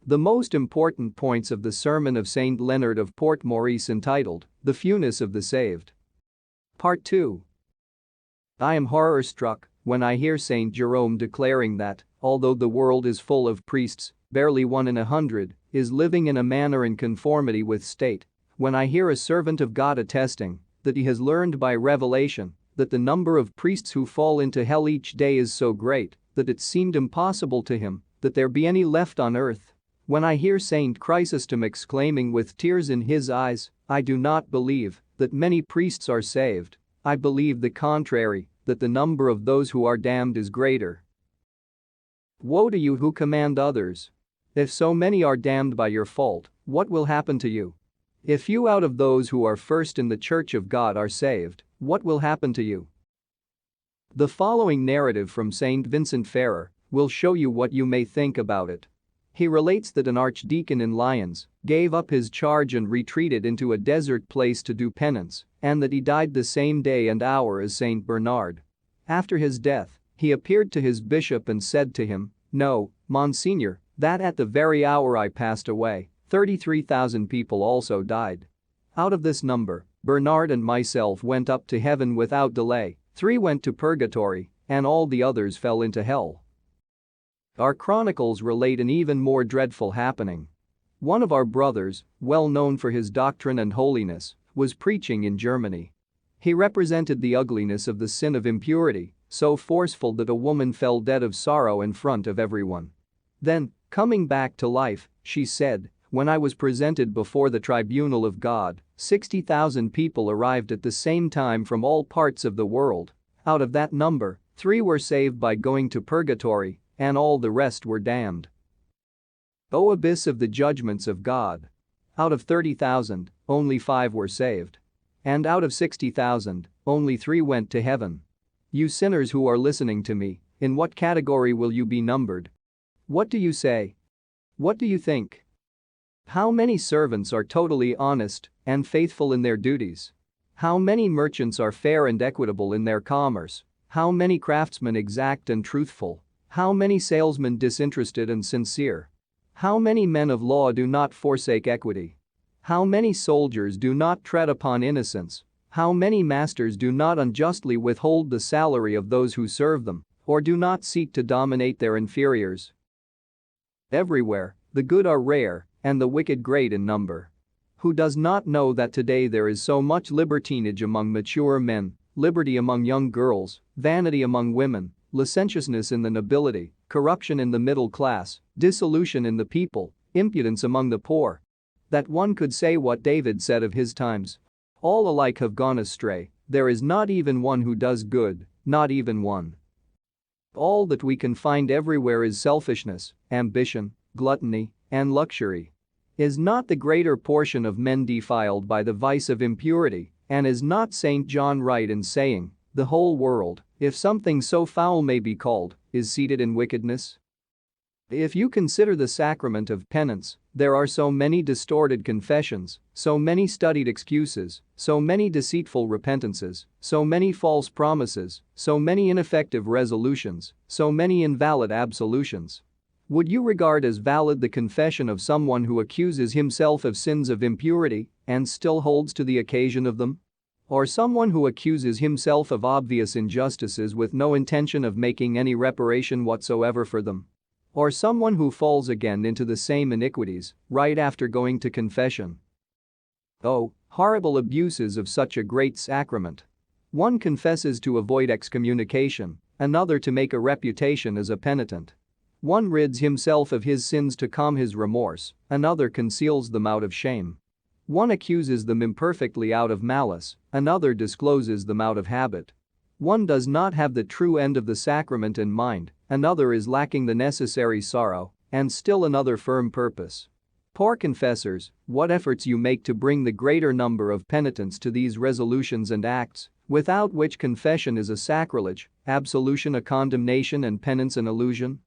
The most important points of the sermon of Saint Leonard of Port Maurice entitled, The Fewness of the Saved. Part 2. I am horror-struck when I hear Saint Jerome declaring that, although the world is full of priests, barely 1 in 100 is living in a manner in conformity with state. When I hear a servant of God attesting that he has learned by revelation that the number of priests who fall into hell each day is so great that it seemed impossible to him that there be any left on earth. When I hear Saint Chrysostom exclaiming with tears in his eyes, I do not believe that many priests are saved. I believe the contrary, that the number of those who are damned is greater. Woe to you who command others! If so many are damned by your fault, what will happen to you? If few out of those who are first in the Church of God are saved, what will happen to you? The following narrative from Saint Vincent Ferrer will show you what you may think about it. He relates that an archdeacon in Lyons gave up his charge and retreated into a desert place to do penance, and that he died the same day and hour as Saint Bernard. After his death, he appeared to his bishop and said to him, "No, Monsignor, that at the very hour I passed away, 33,000 people also died. Out of this number, Bernard and myself went up to heaven without delay, 3 went to purgatory, and all the others fell into hell." Our chronicles relate an even more dreadful happening. One of our brothers, well known for his doctrine and holiness, was preaching in Germany. He represented the ugliness of the sin of impurity, so forceful that a woman fell dead of sorrow in front of everyone. Then, coming back to life, she said, "When I was presented before the tribunal of God, 60,000 people arrived at the same time from all parts of the world. Out of that number, 3 were saved by going to purgatory, and all the rest were damned." O abyss of the judgments of God! Out of 30,000, only 5 were saved. And out of 60,000, only 3 went to heaven. You sinners who are listening to me, in what category will you be numbered? What do you say? What do you think? How many servants are totally honest and faithful in their duties? How many merchants are fair and equitable in their commerce? How many craftsmen exact and truthful? How many salesmen disinterested and sincere? How many men of law do not forsake equity? How many soldiers do not tread upon innocence? How many masters do not unjustly withhold the salary of those who serve them, or do not seek to dominate their inferiors? Everywhere, the good are rare, and the wicked great in number. Who does not know that today there is so much libertinage among mature men, liberty among young girls, vanity among women, licentiousness in the nobility, corruption in the middle class, dissolution in the people, impudence among the poor? That one could say what David said of his times. All alike have gone astray, there is not even one who does good, not even one. All that we can find everywhere is selfishness, ambition, gluttony, and luxury. Is not the greater portion of men defiled by the vice of impurity, and is not St. John right in saying, the whole world, if something so foul may be called, is seated in wickedness? If you consider the sacrament of penance, there are so many distorted confessions, so many studied excuses, so many deceitful repentances, so many false promises, so many ineffective resolutions, so many invalid absolutions. Would you regard as valid the confession of someone who accuses himself of sins of impurity and still holds to the occasion of them? Or someone who accuses himself of obvious injustices with no intention of making any reparation whatsoever for them? Or someone who falls again into the same iniquities right after going to confession? Oh, horrible abuses of such a great sacrament! One confesses to avoid excommunication, another to make a reputation as a penitent. One rids himself of his sins to calm his remorse, another conceals them out of shame. One accuses them imperfectly out of malice, another discloses them out of habit. One does not have the true end of the sacrament in mind, another is lacking the necessary sorrow, and still another firm purpose. Poor confessors, what efforts you make to bring the greater number of penitents to these resolutions and acts, without which confession is a sacrilege, absolution a condemnation and penance an illusion?